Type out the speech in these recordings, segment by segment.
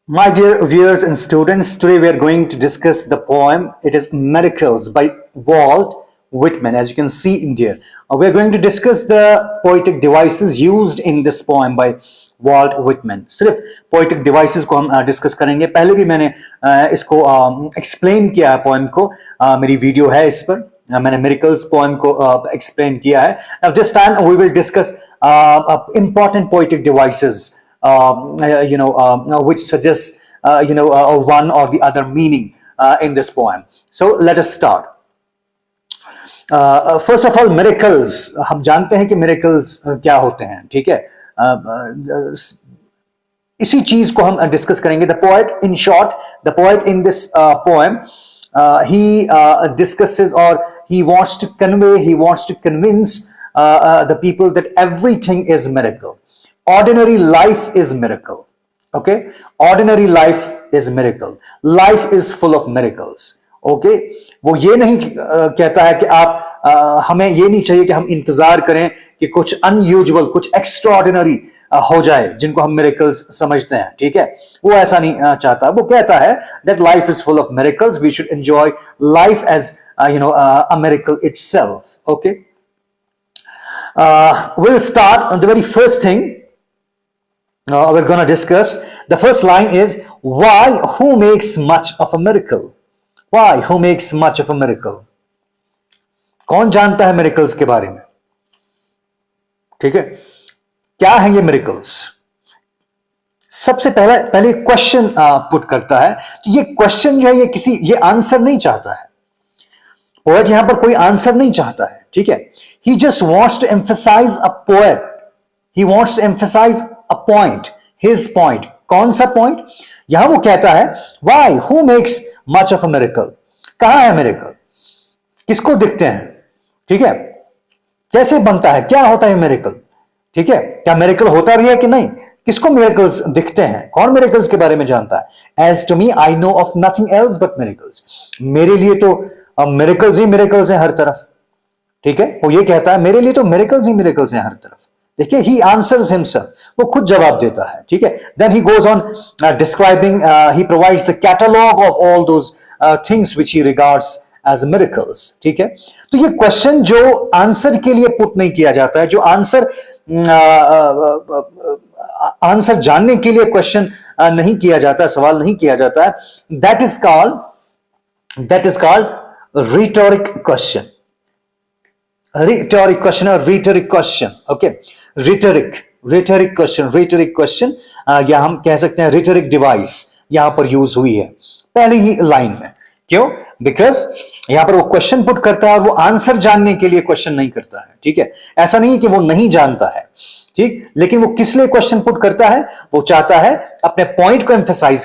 My dear viewers and students, today we are going to discuss the poem. It is Miracles by Walt Whitman. As you can see in there, we are going to discuss the poetic devices used in this poem by Walt Whitman. सिर्फ poetic devices को हम discuss करेंगे. पहले भी मैंने इसको explain किया है पोएम को. मेरी वीडियो है इस पर. मैंने मिरेकल्स पोएम को एक्सप्लेन किया है. Now this time we will discuss important poetic devices. Which suggests, one or the other meaning in this poem. So let us start. First of all, miracles. हम जानते हैं कि miracles क्या होते हैं, ठीक है? इसी चीज को हम डिस्कस करेंगे. The poet, in short, the poet in this poem, he discusses or he wants to convey, he wants to convince the people that everything is miracle. Ordinary life is miracle. Okay, ordinary life is miracle. Life is full of miracles. Okay, वो ये नहीं कहता है कि आप हमें ये नहीं चाहिए कि हम इंतजार करें कि कुछ अनयूजुअल, कुछ एक्स्ट्राऑर्डिनरी हो जाए जिनको हम मिरेकल्स समझते हैं, ठीक है? वो ऐसा नहीं चाहता. वो कहता है that life is full of miracles. We should enjoy life as a miracle itself. Okay, we'll start on the very first thing. We're going to discuss. The first line is, why, who makes much of a miracle? Why, who makes much of a miracle? कौन जानता है miracles के बारे में? ठीक है, क्या है ये miracles? सबसे पहले क्वेश्चन पुट करता है. तो ये क्वेश्चन जो है ये आंसर नहीं चाहता है. पोएट यहां पर कोई आंसर नहीं चाहता है, ठीक है? He just wants to emphasize a poet. He wants to emphasize a point, his point. कौन सा point? यहां वो कहता है, why, who makes much of a miracle? कहां है miracle? किसको दिखते हैं, ठीक है? कैसे बनता है, क्या होता है miracle? ठीक है, क्या miracle होता भी है कि नहीं? किसको miracles दिखते हैं? कौन miracles के बारे में जानता है? As to me, I know of nothing else but miracles. मेरे लिए तो miracles ही miracles हैं हर तरफ, ठीक है? वो ये कहता है मेरे लिए तो miracles ही miracles हैं हर तरफ. देखिए, he answers himself, वो खुद जवाब देता है, ठीक है? Then he goes on describing, he provides the catalog of all those things which he regards as miracles, ठीक है? तो ये क्वेश्चन जो आंसर के लिए पुट नहीं किया जाता है, जो आंसर जानने के लिए क्वेश्चन नहीं किया जाता, सवाल नहीं किया जाता है, that is called rhetoric question. Rhetoric question or rhetoric question. Okay, rhetoric question, या हम कह सकते हैं rhetoric device यहां पर यूज हुई है पहली ही लाइन में. क्यों? बिकॉज यहां पर वो क्वेश्चन पुट करता है और वो आंसर जानने के लिए क्वेश्चन नहीं करता है, ठीक है? ऐसा नहीं है कि वो नहीं जानता है, ठीक, लेकिन वो किस लिए क्वेश्चन पुट करता है? वो चाहता है अपने पॉइंट को एम्फेसाइज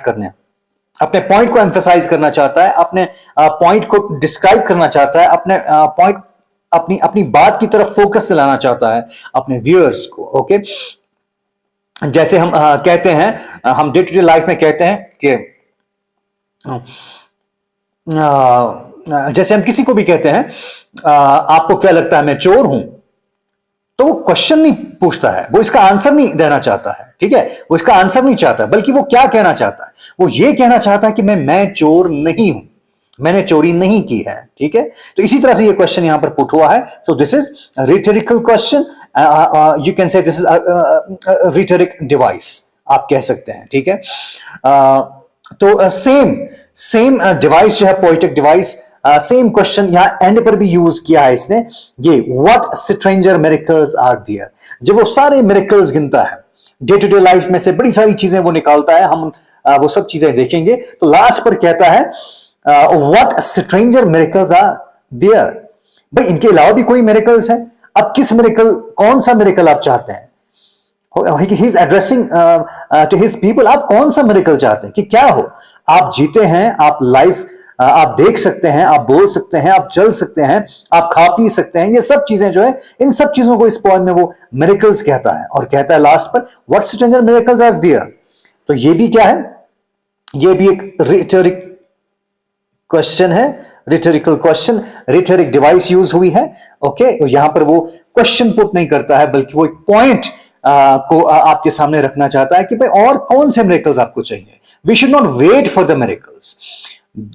करना चाहता है, अपने पॉइंट को डिस्क्राइब करना चाहता है, अपने पॉइंट अपनी बात की तरफ फोकस दिलाना चाहता है अपने व्यूअर्स को. ओके, जैसे हम कहते हैं, हम डे टू डे लाइफ में कहते हैं कि जैसे हम किसी को भी कहते हैं, आपको क्या लगता है मैं चोर हूं, तो वो क्वेश्चन नहीं पूछता है, वो इसका आंसर नहीं देना चाहता है, ठीक है? वो इसका आंसर नहीं चाहता, बल्कि वो क्या कहना चाहता है? वो ये कहना चाहता है कि मैं चोर नहीं हूं, मैंने चोरी नहीं की है, ठीक है? तो इसी तरह से ये क्वेश्चन यहां पर पुट हुआ है. So this is rhetorical question. You can say this is rhetoric device, आप कह सकते हैं, ठीक है? तो सेम डिवाइस जो है, पोएटिक डिवाइस, सेम क्वेश्चन यहां एंड पर भी यूज किया है इसने. ये what stranger miracles are there. जब वो सारे मिरेकल्स गिनता है, डे टू डे लाइफ में से बड़ी सारी चीजें वो निकालता है, हम वो सब चीजें देखेंगे. तो लास्ट पर कहता है what stranger miracles are there. भाई, इनके अलावा भी कोई miracles है? अब किस miracle, कौन सा miracle आप चाहते हैं? He is addressing to his people. आप कौन सा miracle चाहते हैं कि क्या हो? आप जीते हैं, आप लाइफ आप देख सकते हैं, आप बोल सकते हैं, आप चल सकते हैं, आप खा पी सकते हैं. ये सब चीजें जो है, इन सब चीजों को इस पोएम में वो miracles कहता है, और कहता है लास्ट पर what stranger miracles are there. तो ये भी क्या है? ये भी एक rhetoric क्वेश्चन है, rhetorical question, rhetoric device use हुई है. ओके, यहां पर वो क्वेश्चन पुट नहीं करता है, बल्कि वो एक पॉइंट को आपके सामने रखना चाहता है कि भाई और कौन से मिरेकल्स आपको चाहिए. We should not wait for the miracles.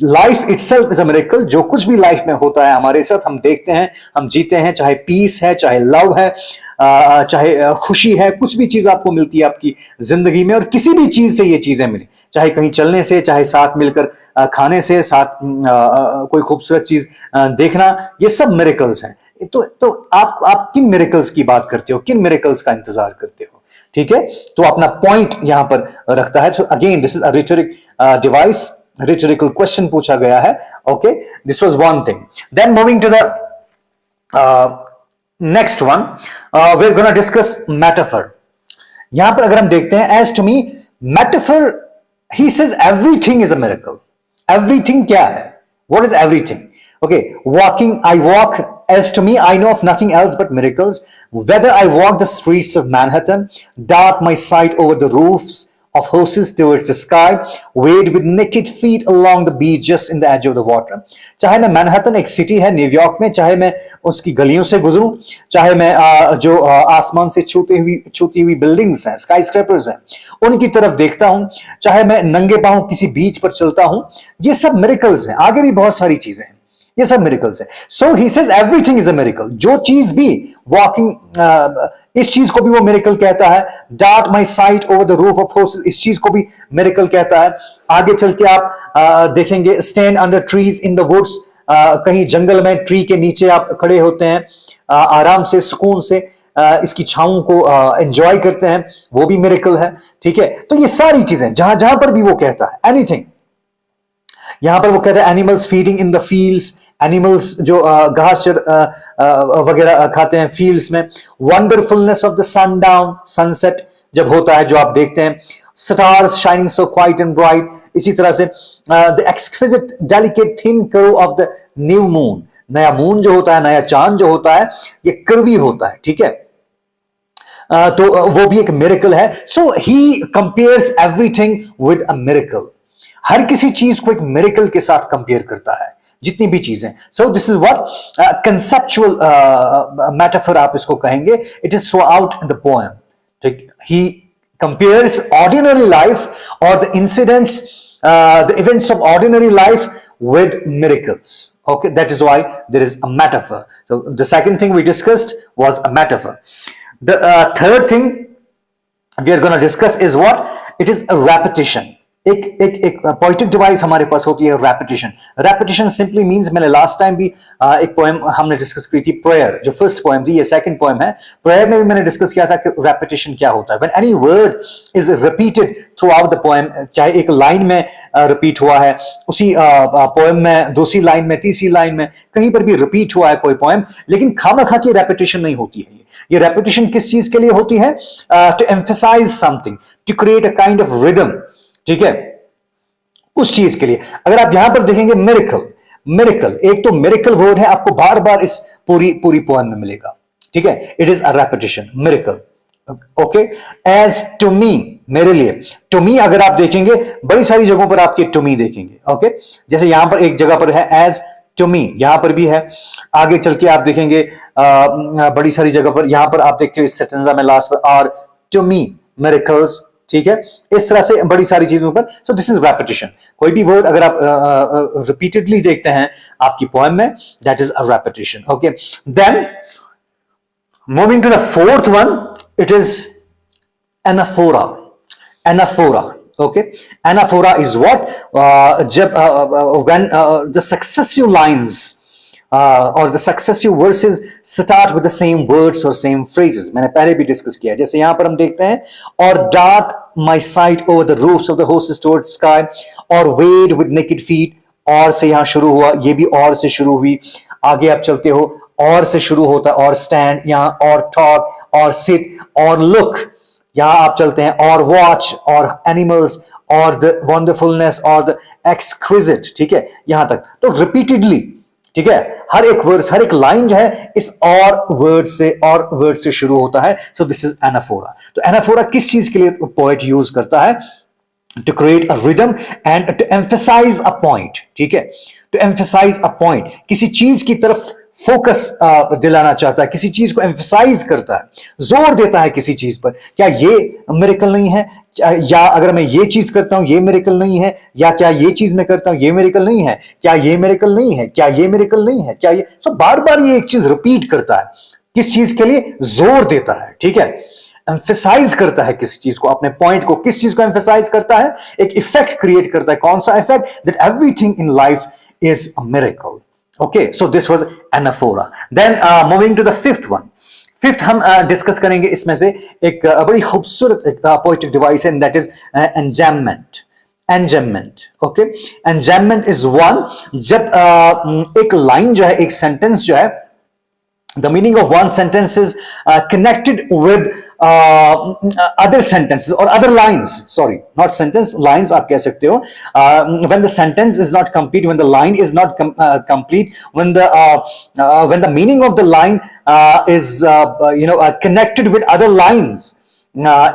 Life itself is a miracle. जो कुछ भी लाइफ में होता है हमारे साथ, हम देखते हैं, हम जीते हैं, चाहे पीस है, चाहे लव है, चाहे खुशी है, कुछ भी चीज आपको मिलती है आपकी जिंदगी में, और किसी भी चीज से ये चीजें मिली, चाहे कहीं चलने से, चाहे साथ मिलकर खाने से, साथ कोई खूबसूरत चीज देखना, ये सब मिरेकल्स हैं. तो आप किन मिरेकल्स की बात करते हो, किन मिरेकल्स का इंतजार करते हो? ठीक है, तो अपना पॉइंट यहां पर रखता है. So again this is a rhetoric device, rhetorical question पूछा गया है. Okay, this was one thing. Then moving to the next one, we are gonna discuss metaphor. यहां पर अगर हम देखते हैं, as to me metaphor, he says everything is a miracle. Everything क्या है? What is everything? Okay, walking, I walk, as to me, I know of nothing else but miracles. Whether I walk the streets of Manhattan, dart my sight over the roofs of houses towards the sky, wade with naked feet along the beach just in the edge of the water. चाहे मैं Manhattan, एक city है New York में, चाहे मैं उसकी गलियों से गुजरूं, चाहे मैं जो आसमान से छूती हुई बिल्डिंग्स हैं, स्काई स्क्रैपर्स हैं, उनकी तरफ देखता हूं, चाहे मैं नंगे पांव किसी बीच पर चलता हूं, ये सब मिरेकल्स हैं. आगे भी बहुत सारी चीजें हैं, ये सब मिरेकल्स है. So he says everything is a miracle. जो चीज भी, वॉकिंग, इस चीज को भी वो मिरेकल कहता है. Dart my sight over the roof of houses, इस चीज को भी मिरेकल कहता है. आगे चल के आप देखेंगे, stand under trees in the woods, कहीं जंगल में ट्री के नीचे आप खड़े होते हैं, आराम से, सुकून से इसकी छांव को एंजॉय करते हैं, वो भी मिरेकल है. ठीक है, तो ये सारी चीजें जहां जहां पर भी वो कहता है एनीथिंग. यहां पर वो कहते हैं animals feeding in the fields, animals जो घास वगैरह खाते हैं फील्ड्स में. वंडरफुलनेस ऑफ द सनडाउन, सनसेट जब होता है जो आप देखते हैं. Stars shining so quiet and bright. इसी तरह से the exquisite delicate thin curve of the new moon. नया मून जो होता है, नया चांद जो होता है, ये कर्वी होता है. ठीक है, तो वो भी एक मिरेकल है. So he compares everything with a miracle. हर किसी चीज को एक मिरेकल के साथ कंपेयर करता है, जितनी भी चीजें. सो this is what conceptual metaphor आप इसको कहेंगे. It is through out the poem. ठीक, ही कंपेयर्स ऑर्डिनरी लाइफ और the incidents, the events of ordinary life with miracles. Okay, that is why there is a metaphor. So the second thing we discussed was a metaphor. The third thing we are going to discuss is what? It is a repetition. एक poetic device हमारे पास होती है, repetition. Repetition simply means, मैंने last time भी एक poem हमने discuss की थी, प्रेयर, जो फर्स्ट पोएम थी, ये सेकंड पोएम है. प्रेयर में भी मैंने डिस्कस किया था कि रेपिटेशन क्या होता है. When any word is repeated through out the poem, चाहे एक लाइन में रिपीट हुआ है, उसी पोएम में दूसरी लाइन में, तीसरी लाइन में, कहीं पर भी रिपीट हुआ है कोई पोएम, लेकिन खामखा की रेपिटेशन नहीं होती है. ये रेपिटेशन किस चीज के लिए होती है? To emphasize something, to create a kind of rhythm. ठीक है, उस चीज के लिए. अगर आप यहां पर देखेंगे मिरेकल, मिरेकल एक तो मिरेकल वर्ड है, आपको बार बार इस पूरी पोएम में मिलेगा. ठीक है, it is a repetition, miracle. Okay, as to me, मेरे लिए. टू मी अगर आप देखेंगे, बड़ी सारी जगहों पर आपके टू मी देखेंगे. ओके, जैसे यहां पर एक जगह पर है एज टू मी, यहां पर भी है. आगे चल के आप देखेंगे बड़ी सारी जगह पर, यहां पर आप देखते हो इस सेटेंजा में लास्ट पर आर टू मी मिरेकल्स. ठीक है, इस तरह से बड़ी सारी चीजों पर. सो दिस इज रेपिटेशन. कोई भी वर्ड अगर आप रिपीटेडली देखते हैं आपकी पोएम में, that is a repetition. Okay, then moving to the fourth one, it is anaphora. Anaphora. Okay, anaphora is what? जब व्हेन द सक्सेसिव लाइंस और the successive verses start with the same words और same phrases. मैंने पहले भी discuss किया. जैसे यहां पर हम देखते हैं, और dart my sight over the roofs of the houses towards sky, और वेड विद नेकेड फीट. और से यहां शुरू हुआ, ये भी और से शुरू हुई. आगे आप चलते हो, और से शुरू होता है, और स्टैंड यहां, और टॉक, और सिट, और लुक. यहां आप चलते हैं, और वॉच, और एनिमल्स, और द वंडरफुलनेस, और द एक्सक्विजिट. ठीक है, यहां तक. तो रिपीटेडली, ठीक है, हर एक वर्ड्स, हर एक लाइन जो है इस और वर्ड से शुरू होता है. So this is anaphora. तो एनाफोरा किस चीज के लिए पोएट यूज करता है? To create a rhythm and to emphasize a point. ठीक है, टू एम्फसाइज अ पॉइंट, किसी चीज की तरफ फोकस दिलाना चाहता है, किसी चीज को एम्फसाइज करता है, जोर देता है किसी चीज पर, क्या ये मिरेकल नहीं है? या अगर मैं ये चीज करता हूं ये मिरेकल नहीं है? या क्या ये चीज मैं करता हूं ये मिरेकल नहीं है? क्या ये मिरेकल नहीं है? क्या ये मिरेकल नहीं है? क्या ये? तो बार बार ये एक चीज रिपीट करता है, किस चीज के लिए? जोर देता है, ठीक है, एम्फेसाइज करता है किसी चीज को, अपने पॉइंट को। किस चीज को एम्फेसाइज करता है? एक इफेक्ट क्रिएट करता है। कौन सा effect? That everything in life is a miracle. Okay, so this was anaphora. Then moving to the fifth one. Fifth हम डिस्कस करेंगे इसमें से एक बड़ी खूबसूरत पोएटिक डिवाइस है, that is enjambment. Enjambment, okay, enjambment is one, जब एक लाइन जो है, एक सेंटेंस जो है, the meaning of one sentence is connected with other sentences or other lines. Sorry, not sentence, lines आप कह सकते हो. When the sentence is not complete, when the line is not complete, when the meaning of the line is connected with other lines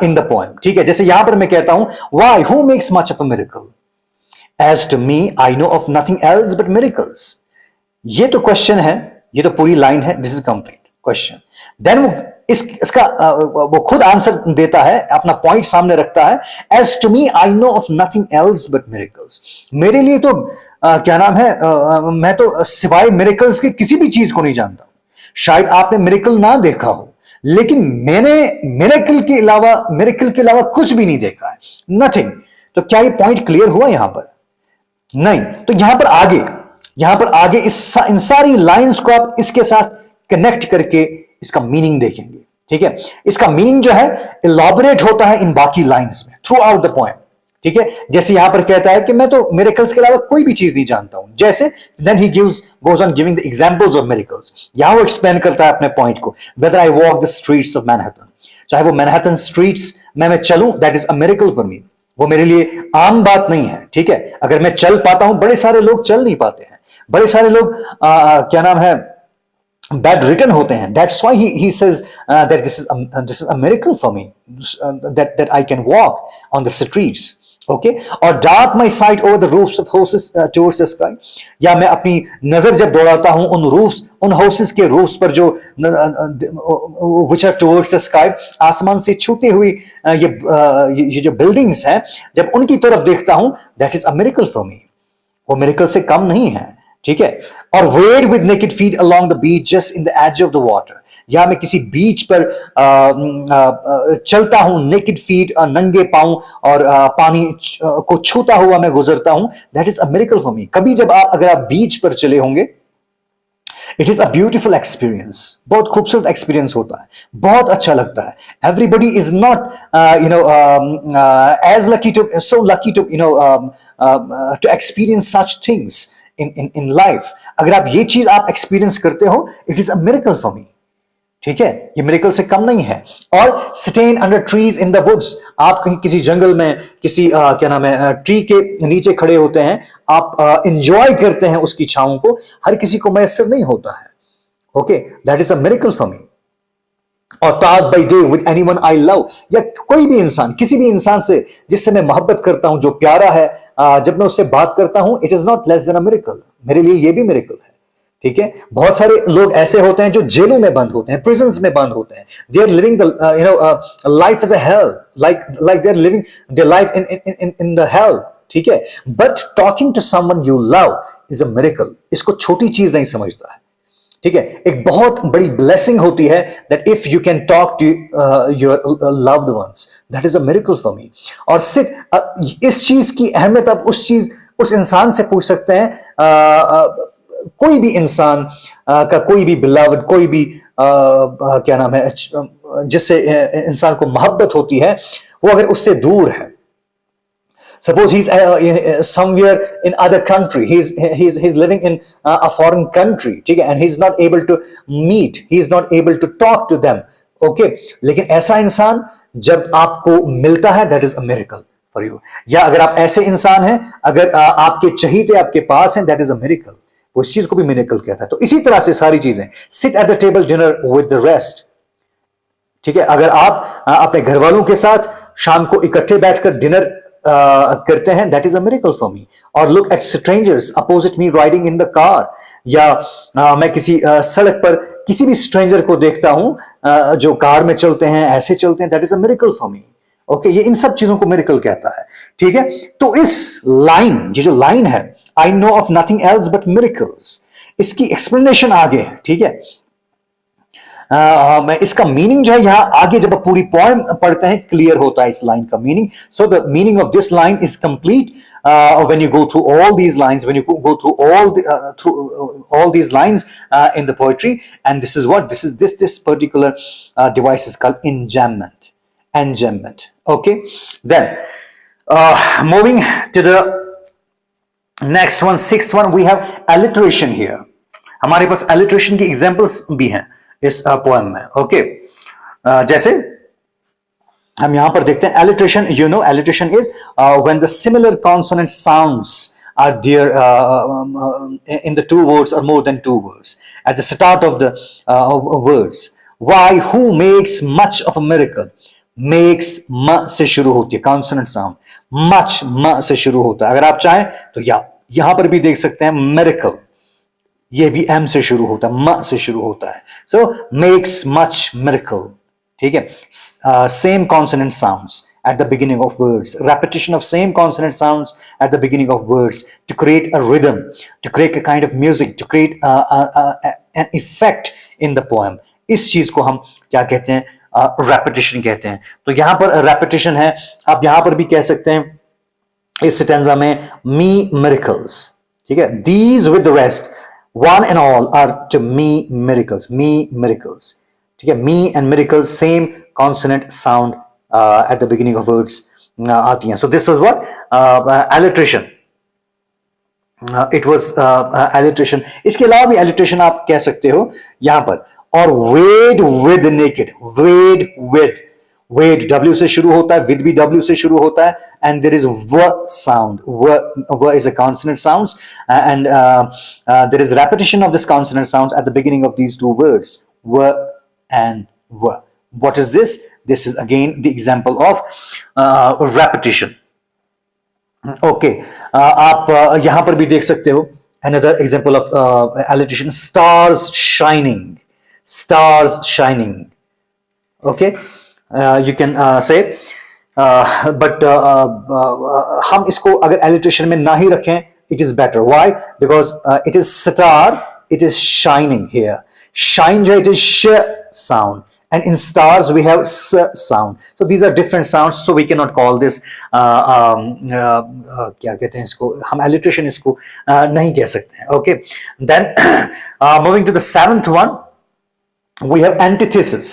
in the poem. ठीक है, जैसे यहां पर मैं कहता हूं, why, who makes much of a miracle? As to me, I know of nothing else but miracles. ये तो क्वेश्चन है, ये तो पूरी लाइन है, this is complete question. Then वो इसका वो खुद आंसर देता है, अपना पॉइंट सामने रखता है। As to me I know of nothing else but miracles. मेरे लिए तो क्या नाम है, मैं तो सिवाय मिरेकल्स के किसी भी चीज को नहीं जानता हूं। शायद आपने मिरेकल ना देखा हो, लेकिन मैंने मिरेकल के अलावा कुछ भी नहीं देखा है, नथिंग। तो क्या ये पॉइंट क्लियर हुआ यहां पर? नहीं। तो यहां पर आगे इन सारी लाइंस को आप इसके साथ कनेक्ट करके इसका मीनिंग देखेंगे, ठीक है। इसका मीनिंग जो है इलॉबरेट होता है इन बाकी लाइंस में थ्रू आउट द पोएम, ठीक है। जैसे यहां पर कहता है कि मैं तो मिरेकल्स के अलावा कोई भी चीज नहीं जानता हूं, जैसे then he goes on giving the examples of miracles. यहां वो एक्सप्लेन करता है अपने पॉइंट को, whether I walk the streets of Manhattan, चाहे वो मैनहट्टन स्ट्रीट्स में मैं चलूं, that is a miracle for me. वो मेरे लिए आम बात नहीं है, ठीक है। अगर मैं चल पाता हूं, बड़े सारे लोग चल नहीं पाते हैं, बड़े सारे लोग क्या नाम है, बैड रिटन होते हैं। That's why he says that this is a miracle for me, that I can walk on the streets, okay. और dart my sight over the roofs of houses towards the sky, या मैं अपनी नजर जब दौड़ाता हूं उन हाउसेस के roofs पर जो which are towards the sky, आसमान से छूते हुई ये जो बिल्डिंग्स हैं, जब उनकी तरफ देखता हूं, that is a miracle for me. वो मिरेकल से कम नहीं है, ठीक है। और wade with naked feet along the beach just in the edge of the water, या मैं किसी बीच पर चलता हूं, नेकेड फीट, नंगे पांव, और पानी को छूता हुआ मैं गुजरता हूं, that is a miracle for me. कभी जब अगर आप बीच पर चले होंगे, it is a beautiful experience, बहुत खूबसूरत एक्सपीरियंस होता है, बहुत अच्छा लगता है। Everybody is not as lucky to to experience such things in life। अगर आप ये चीज आप एक्सपीरियंस करते हो, it is a miracle for me, ठीक है। ये मिरेकल से कम नहीं है। और stand under trees in the woods, आप कहीं किसी जंगल में किसी क्या नाम है ट्री के नीचे खड़े होते हैं, आप एंजॉय करते हैं उसकी छांव को, हर किसी को मैसर नहीं होता है, okay. That is a miracle for me. और talk by day with anyone I love, या कोई भी इंसान, किसी भी इंसान से जिससे मैं मोहब्बत करता हूं, जो प्यारा है, जब मैं उससे बात करता हूं, it is not less than a miracle. मेरे लिए ये भी मिरेकल है, ठीक है। बहुत सारे लोग ऐसे होते हैं जो जेलों में बंद होते हैं, प्रिजन्स में बंद होते हैं, they are living the life as a hell, like they are living the life in the hell, ठीक है। But talking to someone you love is a miracle. इसको छोटी चीज नहीं समझता है, ठीक है। एक बहुत बड़ी ब्लेसिंग होती है that if you can talk to your loved ones, that is a miracle for me. और सिर्फ इस चीज की अहमियत आप उस इंसान से पूछ सकते हैं, कोई भी इंसान का कोई भी बिलव्ड, कोई भी क्या नाम है, जिससे इंसान को मोहब्बत होती है, वो अगर उससे दूर है, suppose he's somewhere in other country, he's living in a foreign country, ठीक है, and he's not able to meet, he's not able to talk to them, okay। लेकिन ऐसा इंसान जब आपको मिलता है, that is a miracle for you। या अगर आप ऐसे इंसान हैं, अगर आपके चहीते आपके पास हैं, that is a miracle। वो इस चीज को भी मिरेकल कहता है। तो इसी तरह से सारी चीजें, sit at the table dinner with the rest, ठीक है। अगर आप अपने घर वालों के साथ शाम को इकट्ठे बैठकर डिनर करते हैं, that is a miracle for me. और look at strangers opposite me riding in the car, या मैं किसी सड़क पर किसी भी स्ट्रेंजर को देखता हूं जो कार में चलते हैं, ऐसे चलते हैं, that is a miracle for me. Okay, ये इन सब चीजों को मिरेकल कहता है। ठीक है, तो इस लाइन, ये जो लाइन है, आई know of nothing else but miracles, इसकी एक्सप्लेनेशन आगे है। ठीक है, मैं इसका मीनिंग जो है यहां आगे जब पूरी पोएम पढ़ते हैं क्लियर होता है इस लाइन का meaning. So the meaning of this line is complete when you go through all these lines, when you go through all these lines in the poetry, and this is what this particular device is called enjambment. Okay, then moving to the next one, sixth one, we have alliteration here. हमारे पास alliteration की examples भी हैं इस poem में। Okay, जैसे हम यहां पर देखते हैं alliteration, you know alliteration is when the similar consonant sounds are there in the two words or more than two words at the start of the words. Why, who makes much of a miracle, makes म से शुरू होती है consonant sound, much म से शुरू होता है। अगर आप चाहें तो यहां पर भी देख सकते हैं miracle, ये भी m से शुरू होता है, म से शुरू होता है। सो मेक्स मच मिरेकल। ठीक है, same consonant sounds at the beginning of words, repetition of same consonant sounds at the beginning of words to create a rhythm, to create a kind of music, to create an effect in the poem. इस चीज को हम क्या कहते हैं, repetition कहते हैं। तो यहां पर repetition है, आप यहां पर भी कह सकते हैं इस स्टैंजा में me miracles। ठीक है, these with the rest one and all are to me miracles, me miracles। ठीक है, me and miracles same consonant sound at the beginning of words आती हैं। So this was what alliteration, it was alliteration। इसके अलावा भी alliteration आप कह सकते हो यहां पर, और wade with naked, wade with, wade w से शुरू होता है, with भी w से शुरू होता है, and there is w sound, w is a consonant sounds, and there is repetition of this consonant sounds at the beginning of these two words, w and w। What is this? This is again the example of repetition। Okay, आप यहां पर भी देख सकते हो another example of alliteration, stars shining, stars shining। Okay, you can say but हम इसको अगर alliteration में ना ही रखें, it is better। Why? Because it is star, it is shining here, shine जो it is sh sound, and in stars we have s sound, so these are different sounds, so we cannot call this क्या कहते हैं इसको, हम alliteration इसको नहीं कह सकते हैं। Okay, then moving to the seventh one, we have antithesis।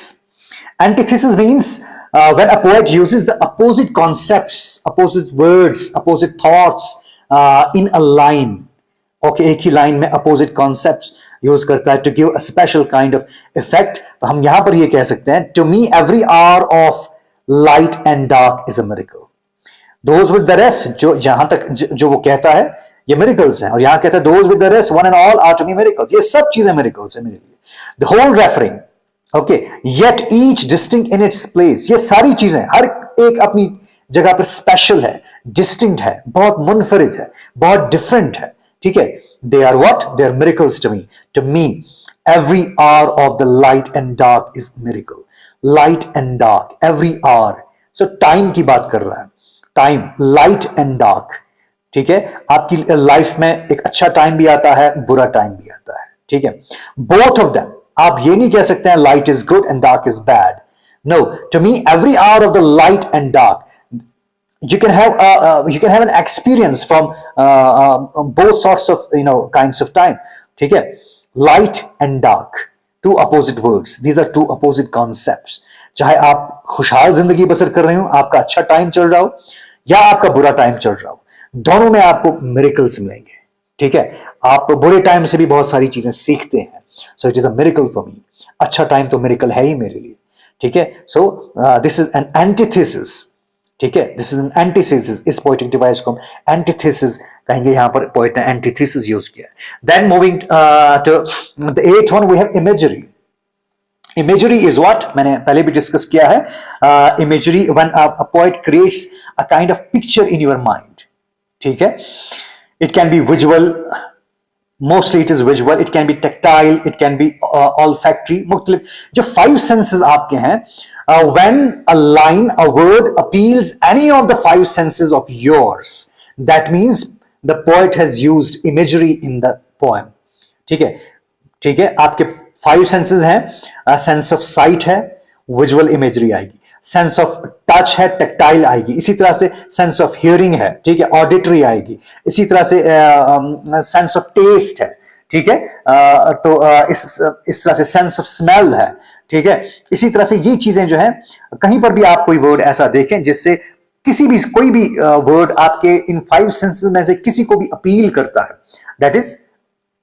Antithesis means when a poet uses the opposite concepts, opposite words, opposite thoughts in a line। Okay, एक ही लाइन में opposite concepts यूज करता है to give a special kind of effect। तो हम यहां पर ये कह सकते हैं, to me every hour of light and dark is a miracle। those with the rest, जो जहां तक जो वो कहता है ये miracles हैं, और यहां कहता है those with the rest one and all are to me miracles। ये सब चीजें miracles है मेरे लिए। the whole refrain, okay, yet each distinct in its place, ये सारी चीजें हर एक अपनी जगह पर स्पेशल है, डिस्टिंक्ट है, बहुत मुनफरिद है, बहुत डिफरेंट है। ठीक है, they are what? They are miracles to me। To me every hour of the light and dark is miracle। light and dark, every hour, so time की बात कर रहा है, time, light and dark। ठीक है, आपकी लाइफ में एक अच्छा टाइम भी आता है, बुरा टाइम भी आता है। ठीक है, both of them, आप ये नहीं कह सकते हैं light is good and dark is bad। no, to me every hour of the light and dark, you can have an experience from both sorts of kinds of time। ठीक है, light and dark, two opposite words, these are two opposite concepts। चाहे आप खुशहाल जिंदगी बसर कर रहे हो, आपका अच्छा टाइम चल रहा हो, या आपका बुरा टाइम चल रहा हो, दोनों में आपको मिरेकल्स मिलेंगे। ठीक है, आप बुरे टाइम से भी बहुत सारी चीजें सीखते हैं। So it is a miracle for मी। अच्छा टाइम तो मिरेकल है ही मेरे लिए। ठीक है, so this is an antithesis. ठीक है, दिस इज एन एंटीथेसिस। इस पोएटिक डिवाइस को हम एंटीथेसिस कहेंगे, यहां पर पोएट ने एंटीथेसिस यूज किया। Then moving to the eighth one, we have imagery. Imagery is what, मैंने पहले भी डिस्कस किया है। Imagery when a poet creates a kind of picture in your mind. ठीक है, it can be visual, mostly it is visual, it can B tactile, it can B olfactory, मुख्तलिफ जो 5 senses आपके हैं. When a line, a word appeals any of the 5 senses of yours, that means the poet has used imagery in the poem. ठीक है, ठीक है. आपके 5 senses हैं. सेंस ऑफ साइट है, विजुअल इमेजरी आएगी. सेंस ऑफ टच है, tactile आएगी. इसी तरह से सेंस ऑफ हियरिंग है, ठीक है, ऑडिटरी आएगी. इसी तरह से सेंस ऑफ टेस्ट है, ठीक है. इस तरह से सेंस ऑफ स्मेल है, ठीक है. इसी तरह से ये चीजें जो है, कहीं पर भी आप कोई वर्ड ऐसा देखें जिससे कोई भी वर्ड आपके इन 5 सेंसेस में से किसी को भी अपील करता है, दैट इज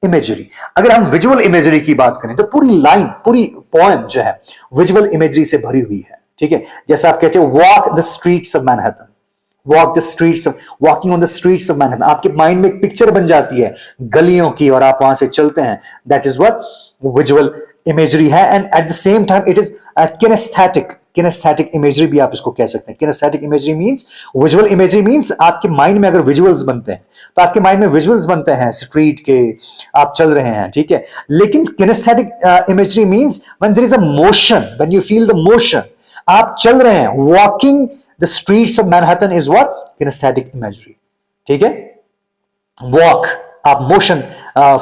इमेजरी. अगर हम विजुअल इमेजरी की बात करें तो पूरी लाइन, पूरी पोएम जो है विजुअल इमेजरी से भरी हुई है, ठीक है. जैसे आप कहते हो walk the streets of Manhattan, walk the streets of, walking on the streets of Manhattan, आपके माइंड में एक पिक्चर बन जाती है गलियों की और आप वहां से चलते हैं. That is what visual imagery है. And at the same time it is kinesthetic imagery भी आप इसको कह सकते हैं. Kinesthetic imagery means, visual imagery means आपके माइंड में अगर विजुअल्स बनते हैं तो आपके माइंड में विजुअल्स बनते हैं स्ट्रीट के, आप चल रहे हैं, ठीक है. लेकिन kinesthetic imagery means when there is a motion, when you feel the motion, आप चल रहे हैं. Walking the streets of Manhattan is what kinesthetic imagery, ठीक है. वॉक, आप मोशन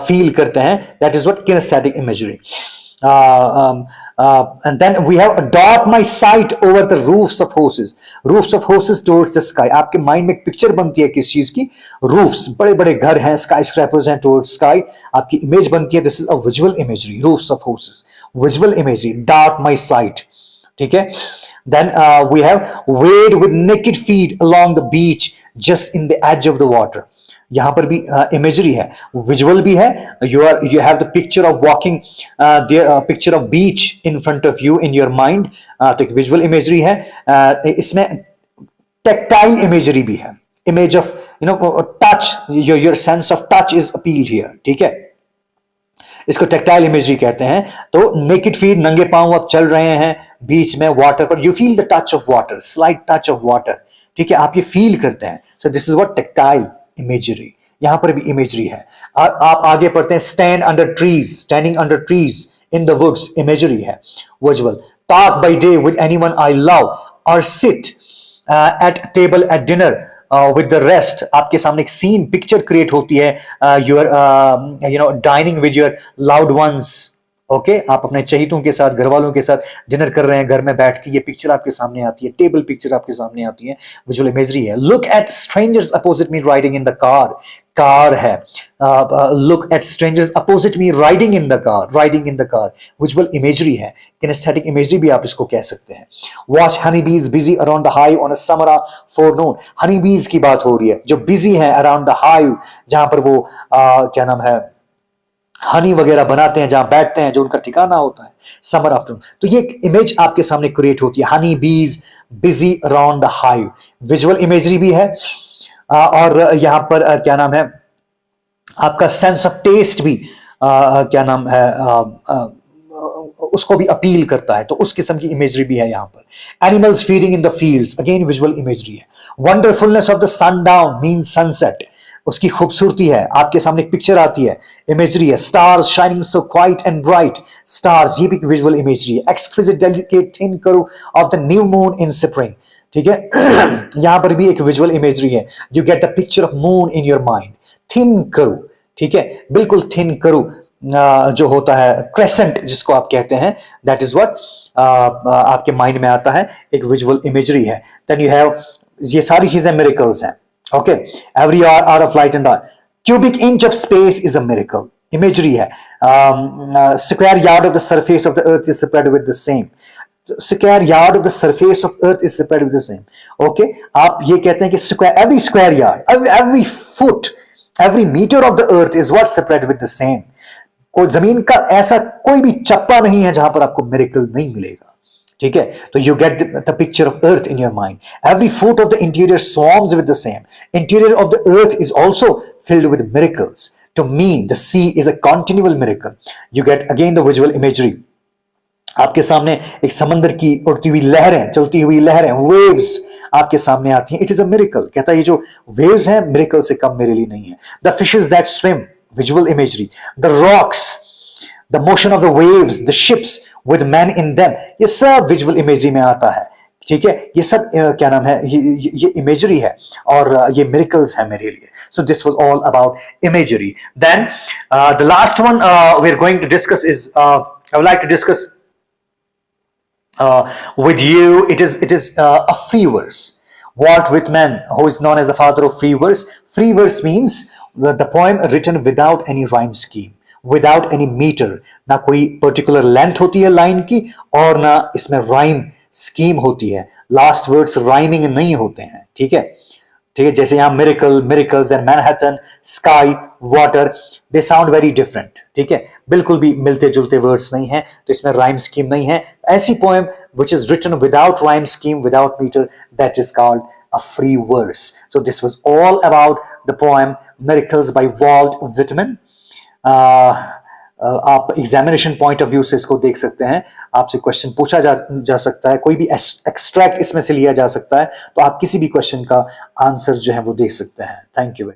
फील करते हैं, that is what kinesthetic imagery. And then we have dot my sight over the roofs of horses towards the sky. आपके mind में एक picture बनती है किस चीज की, roofs, बड़े बड़े घर हैं, sky scrapers हैं towards sky, आपकी इमेज बनती है. This is a visual imagery, roofs of horses, visual imagery. dot my sight, ठीक है. Then we have wade with naked feet along the beach just in the edge of the water. यहां पर भी imagery है, visual भी है. You have the picture of walking, picture of beach in front of you in your mind, तो एक visual imagery है. इसमें टेक्टाइल इमेजरी भी है, image of touch, your sense of touch is appealed here, ठीक है. इसको टेक्टाइल इमेजरी कहते हैं. तो नेकेड फीट, नंगे पांव आप चल रहे हैं बीच में वाटर पर, you feel the touch of water, slight touch of water, ठीक है, आप ये फील करते हैं. So this is what tactile imagery. यहां पर भी इमेजरी है. आप आगे पढ़ते हैं stand under trees, standing under trees in the woods, imagery है, visual. Talk by day with anyone I love और sit at table at dinner with the rest. आपके सामने एक सीन, पिक्चर क्रिएट होती है, your dining with your loved ones, okay. आप अपने चहीतों के साथ, घर वालों के साथ डिनर कर रहे हैं घर में बैठ के, ये पिक्चर आपके सामने आती है, टेबल पिक्चर आपके सामने आती है, विजुअल इमेजरी है. Look at strangers opposite me riding in the car, car है. Look at strangers opposite me riding in the car, visual imagery है. किनेस्थेटिक इमेजरी भी आप इसको कह सकते हैं. Watch honey bees busy around the hive on a summer forenoon. Honey bees की बात हो रही है जो बिजी है अराउंड द हाइव, जहां पर वो क्या नाम है, हनी वगैरह बनाते हैं, जहां बैठते हैं, जो उनका ठिकाना होता है, समर आफ्टरनून. तो ये इमेज आपके सामने क्रिएट होती है, Honey bees busy around the hive, visual imagery भी है. और यहां पर क्या नाम है, आपका सेंस ऑफ टेस्ट भी क्या नाम है, उसको भी अपील करता है, तो उस किस्म की इमेजरी भी है यहां पर. Animals feeding in the fields, again visual imagery है. Wonderfulness of the sundown mean sunset, उसकी खूबसूरती है, आपके सामने एक पिक्चर आती है, इमेजरी है. Stars shining so quiet and bright, stars, ये भी विजुअल इमेजरी है. एक्सक्विजिट डेलिकेट थिन करू of the new moon in spring, ठीक है. यहां पर भी एक विजुअल इमेजरी है. You get the picture of moon in your mind. Thin करू, ठीक है, बिल्कुल थिन करू जो होता है, क्रेसेंट जिसको आप कहते हैं, दैट इज व्हाट आपके माइंड में आता है, एक विजुअल इमेजरी है. देन यू हैव, ये सारी चीजें मिरेकल्स हैं, okay. Every hour of light and dark, cubic inch of space is a miracle, imagery है. Square yard of the surface of the earth is spread with the same, square yard of the surface of earth is spread with the same, okay. आप ये कहते हैं कि every square yard, every foot, every meter of the earth is what spread with the same. कोई जमीन का ऐसा कोई भी चप्पा नहीं है जहां पर आपको मिरेकल नहीं मिलेगा, ठीक है. तो you get the picture of earth in your mind. Every foot of the interior swarms with the same. Interior of the earth is also filled with miracles. To me the sea is a continual miracle. You get again the visual imagery. आपके सामने एक समंदर की उड़ती हुई लहरें, चलती हुई लहरें, वेव्स आपके सामने आती हैं. It is a miracle. कहता है ये जो वेव्स हैं मिरेकल से कम मेरे लिए नहीं है. The fishes that swim, visual imagery, the rocks, the motion of the waves, the ships with man in them, ये सब विजुअल इमेजरी में आता है, ठीक है। ये सब क्या नाम है, ये इमेजरी है और ये मिरेकल्स है मेरे लिए। So this was all about imagery. Then the last one we're going to discuss is I would like to discuss with you. It is a free verse. Walt Whitman, who is known as the father of free verse. Free verse means the poem written without any rhyme scheme, without any meter. ना कोई particular length होती है line की और ना इसमें rhyme scheme होती है, लास्ट वर्ड्स राइमिंग नहीं होते हैं, ठीक है, ठीक है। जैसे यहां miracle, miracles and Manhattan, sky, water, they sound very different, ठीक है, बिल्कुल भी मिलते जुलते वर्ड्स नहीं है, तो इसमें राइम स्कीम नहीं है। ऐसी poem which is written without rhyme scheme, without metre, that is called a free verse. So this was all about the poem miracles by Walt Whitman. आप एग्जामिनेशन पॉइंट ऑफ व्यू से इसको देख सकते हैं, आपसे क्वेश्चन पूछा जा सकता है, कोई भी एक्सट्रैक्ट इसमें से लिया जा सकता है, तो आप किसी भी क्वेश्चन का आंसर जो है वो दे सकते हैं। Thank you.